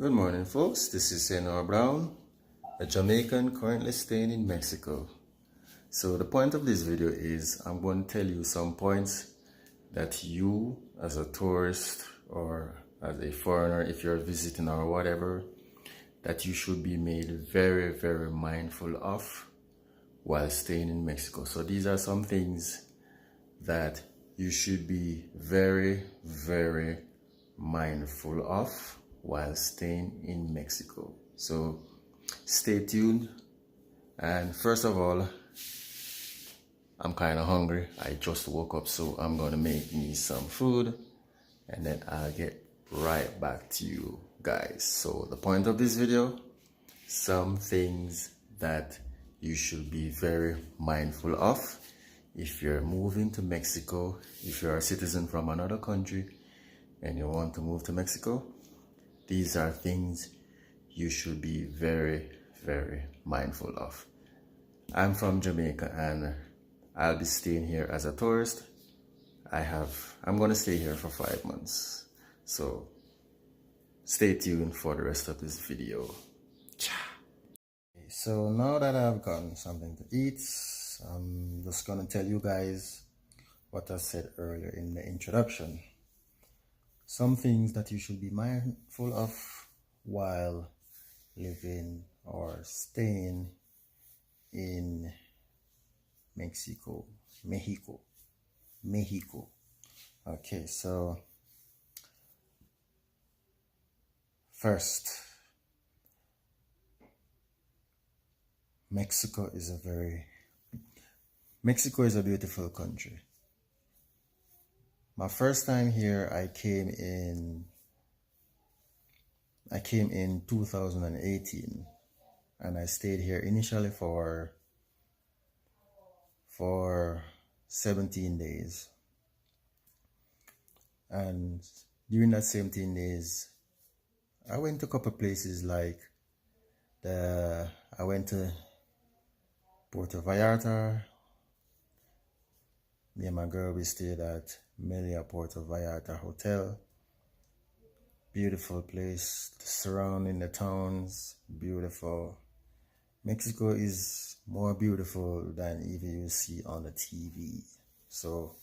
Good morning, folks. This is Senor Brown, a Jamaican currently staying in Mexico. So the point of this video is I'm going to tell you some points that you as a tourist or as a foreigner, if you're visiting or whatever, that you should be made very, very mindful of while staying in Mexico. So these are some things that you should be very, very mindful of while staying in Mexico. So stay tuned. And first of all, I'm kind of hungry. I just woke up, so I'm gonna make me some food and then I'll get right back to you guys. So the point of this video, some things that you should be very mindful of if you're moving to Mexico, if you're a citizen from another country and you want to move to Mexico. These are things you should be very, very mindful of. I'm from Jamaica and I'll be staying here as a tourist. I'm gonna stay here for 5 months. So stay tuned for the rest of this video. So now that I've gotten something to eat, I'm just gonna tell you guys what I said earlier in the introduction. Some things that you should be mindful of while living or staying in Mexico. Okay, so first, Mexico is a beautiful country. My first time here, I came in 2018, and I stayed here initially for 17 days. And during that 17 days, I went to a couple places like I went to Puerto Vallarta. Me and my girl, we stayed at Melia Puerto Vallarta Hotel. Beautiful place, the surrounding the towns, beautiful. Mexico is more beautiful than even you see on the TV. So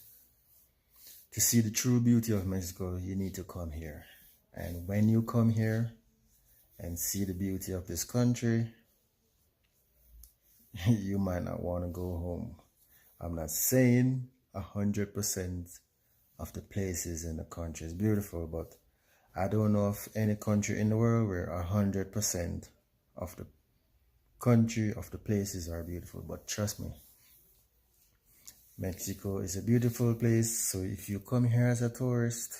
to see the true beauty of Mexico, you need to come here. And when you come here and see the beauty of this country, you might not want to go home. I'm not saying 100% of the places in the country is beautiful, but I don't know of any country in the world where 100% of the country, of the places are beautiful. But trust me, Mexico is a beautiful place. So if you come here as a tourist,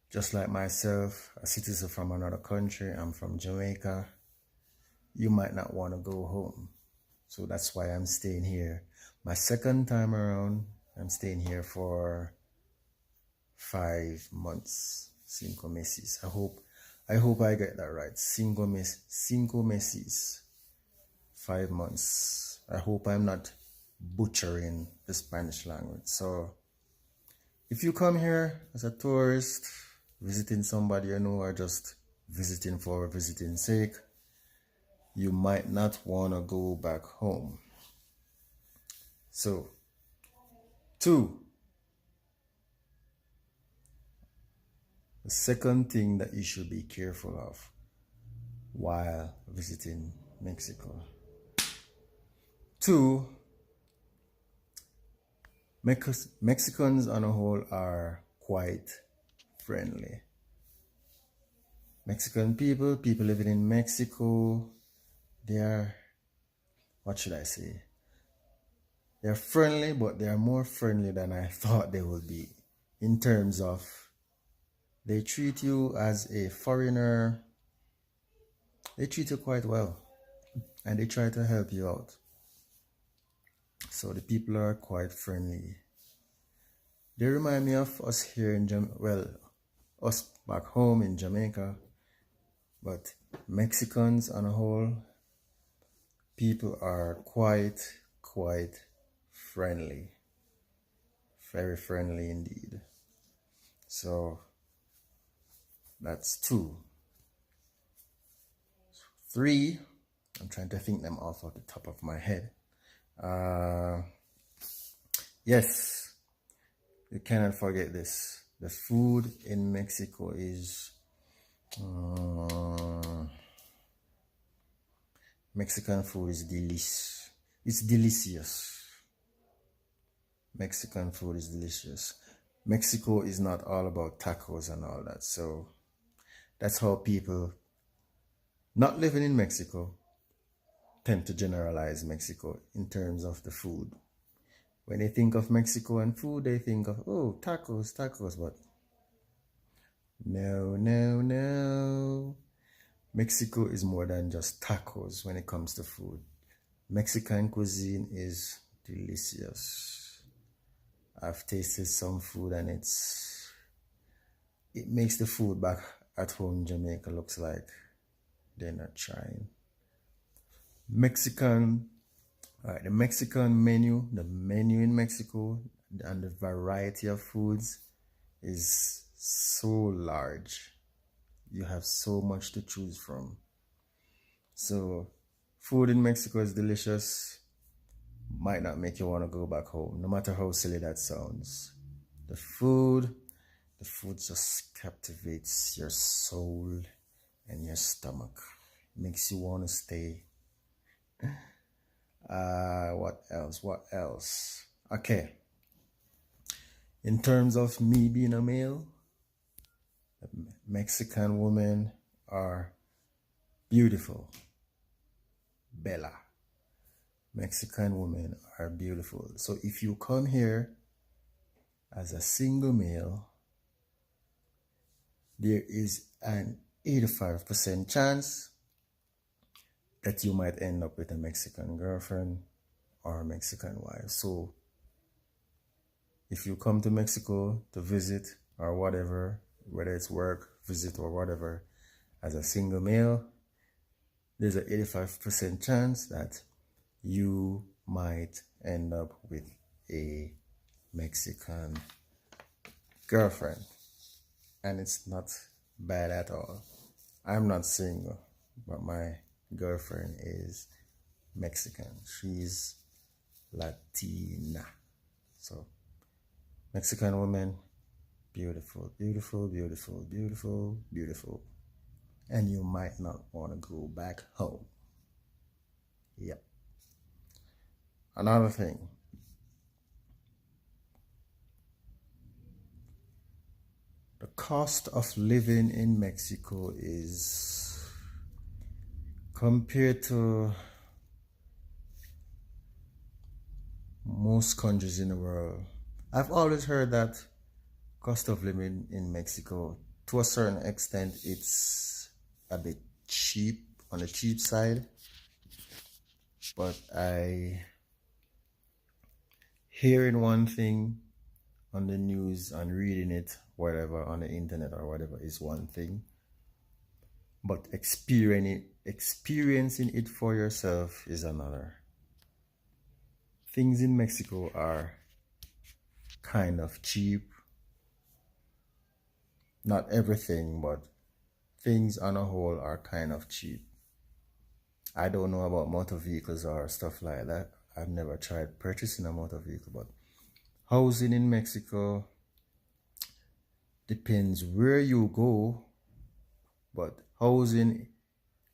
just like myself, a citizen from another country, I'm from Jamaica, you might not want to go home. So that's why I'm staying here. My second time around, I'm staying here for 5 months. 5 meses. I hope I get that right. 5 meses. 5 months. I hope I'm not butchering the Spanish language. So if you come here as a tourist, visiting somebody you know, or just visiting for visiting sake, you might not want to go back home. So 2, the second thing that you should be careful of while visiting Mexico. 2, Mexicans on a whole are quite friendly. Mexican people living in Mexico, they're, what should I say? They're friendly, but they're more friendly than I thought they would be, in terms of they treat you as a foreigner. They treat you quite well and they try to help you out. So the people are quite friendly. They remind me of us here in us back home in Jamaica, but Mexicans on a whole, people are quite friendly. Very friendly indeed. So That's 2. 3, I'm trying to think them off the top of my head. Yes, you cannot forget this. The food in Mexico is Mexican food is delicious. It's delicious. Mexican food is delicious. Mexico is not all about tacos and all that. So that's how people not living in Mexico tend to generalize Mexico in terms of the food. When they think of Mexico and food, they think of, oh, tacos, tacos. But no, no, no. Mexico is more than just tacos when it comes to food. Mexican cuisine is delicious. I've tasted some food and it makes the food back at home in Jamaica looks like they're not trying. The Mexican menu, the menu in Mexico and the variety of foods is so large. You have so much to choose from. So food in Mexico is delicious. Might not make you want to go back home, no matter how silly that sounds. The food just captivates your soul and your stomach. Makes you want to stay. What else? Okay. In terms of me being a male, Mexican women are beautiful. Bella. Mexican women are beautiful. So if you come here as a single male, there is an 85% chance that you might end up with a Mexican girlfriend or a Mexican wife. So if you come to Mexico to visit or whatever, whether it's work, visit or whatever, as a single male, there's an 85% chance that you might end up with a Mexican girlfriend. And it's not bad at all. I'm not single, but my girlfriend is Mexican. She's Latina. So Mexican woman, beautiful, beautiful, beautiful, beautiful, beautiful. And you might not want to go back home. Yep. Another thing. The cost of living in Mexico is, compared to most countries in the world, I've always heard that cost of living in Mexico, to a certain extent, it's a bit cheap, on the cheap side. But hearing one thing on the news and reading it, whatever, on the internet or whatever, is one thing. But experiencing it for yourself is another. Things in Mexico are kind of cheap. Not everything, but things on a whole are kind of cheap. I don't know about motor vehicles or stuff like that. I've never tried purchasing a motor vehicle, but housing in Mexico depends where you go, but housing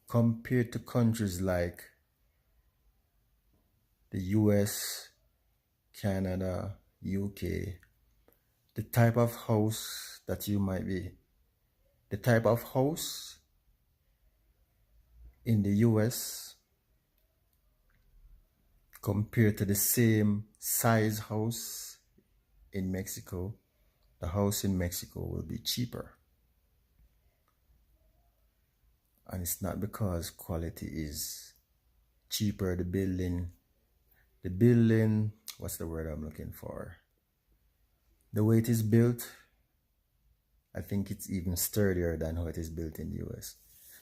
compared to countries like the US, Canada, UK, the type of house in the US compared to the same size house in Mexico, the house in Mexico will be cheaper. And it's not because quality is cheaper. The building, what's the word I'm looking for? The way it is built, I think it's even sturdier than how it is built in the US.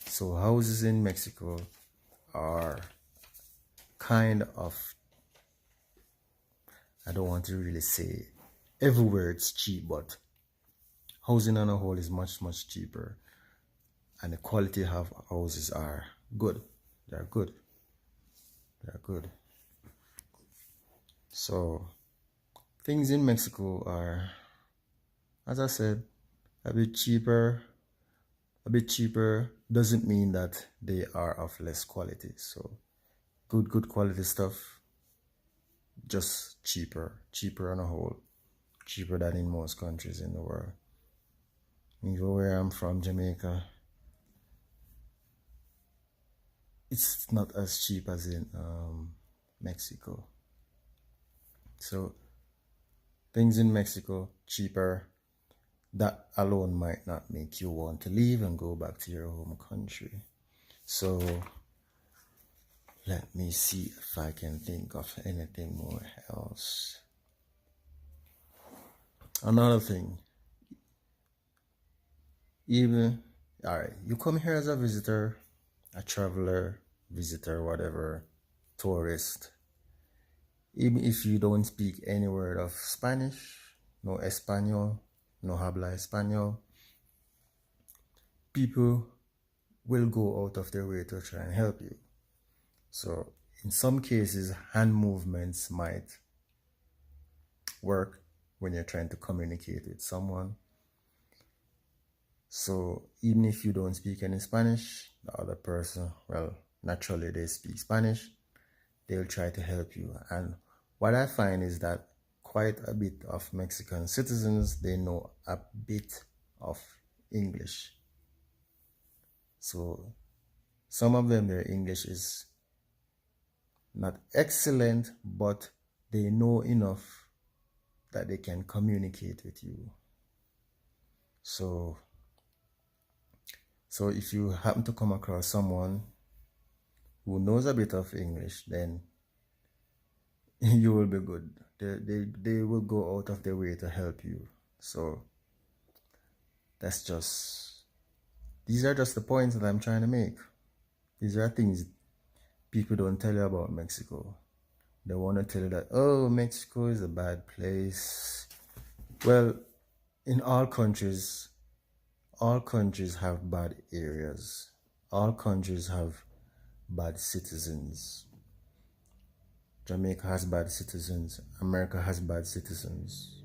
So houses in Mexico are kind of, I don't want to really say everywhere it's cheap, but housing on a whole is much, much cheaper. and the quality of houses are good. They're good. They're good. So things in Mexico are, as I said, a bit cheaper. A bit cheaper doesn't mean that they are of less quality. So good quality stuff, just cheaper on a whole, cheaper than in most countries in the world. Even where I'm from, Jamaica, it's not as cheap as in Mexico. So things in Mexico cheaper. That alone might not make you want to leave and go back to your home country. So let me see if I can think of anything more else. Another thing, even, all right, you come here as a visitor, a traveler, visitor, whatever, tourist. Even if you don't speak any word of Spanish, no Espanol, no habla Espanol, people will go out of their way to try and help you. So in some cases, hand movements might work when you're trying to communicate with someone. So even if you don't speak any Spanish, the other person, well, naturally they speak Spanish, they'll try to help you. And what I find is that quite a bit of Mexican citizens, they know a bit of English. So some of them, their English is not excellent, but they know enough that they can communicate with you. So if you happen to come across someone who knows a bit of English, then you will be good. They will go out of their way to help you. So these are just the points that I'm trying to make. These are things people don't tell you about Mexico. They want to tell you that, oh, Mexico is a bad place. Well, in all countries have bad areas. All countries have bad citizens. Jamaica has bad citizens. America has bad citizens.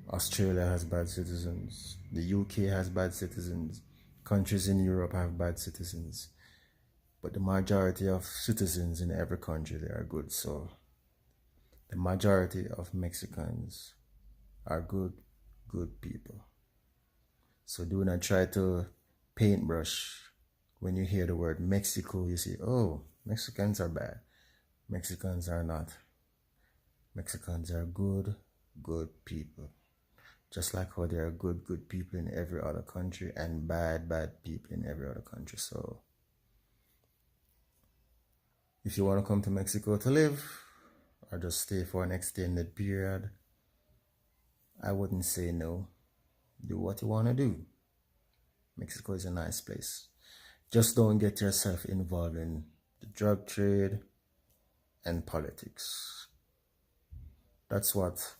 Australia has bad citizens. The UK has bad citizens. Countries in Europe have bad citizens. But the majority of citizens in every country, they are good. So the majority of Mexicans are good people. So do not try to paintbrush. When you hear the word Mexico, you say, oh, Mexicans are bad. Mexicans are not. Mexicans are good people. Just like how there are good people in every other country and bad people in every other country. So if you want to come to Mexico to live or just stay for an extended period, I wouldn't say no. Do what you want to do. Mexico is a nice place. Just don't get yourself involved in the drug trade and politics. That's what,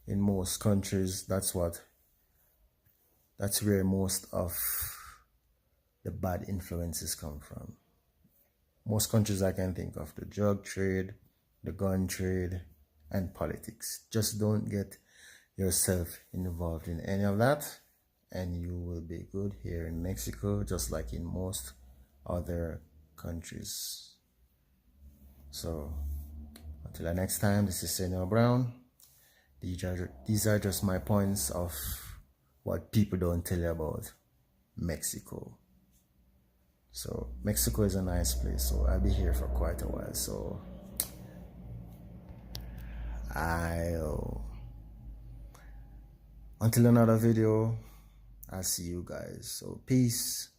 in most countries, that's where most of the bad influences come from. Most countries I can think of, the drug trade, the gun trade, and politics. Just don't get yourself involved in any of that, and you will be good here in Mexico, just like in most other countries. So until the next time, this is Senor Brown. These are just my points of what people don't tell you about Mexico. So Mexico is a nice place, so I'll be here for quite a while. So until another video, I'll see you guys. So peace.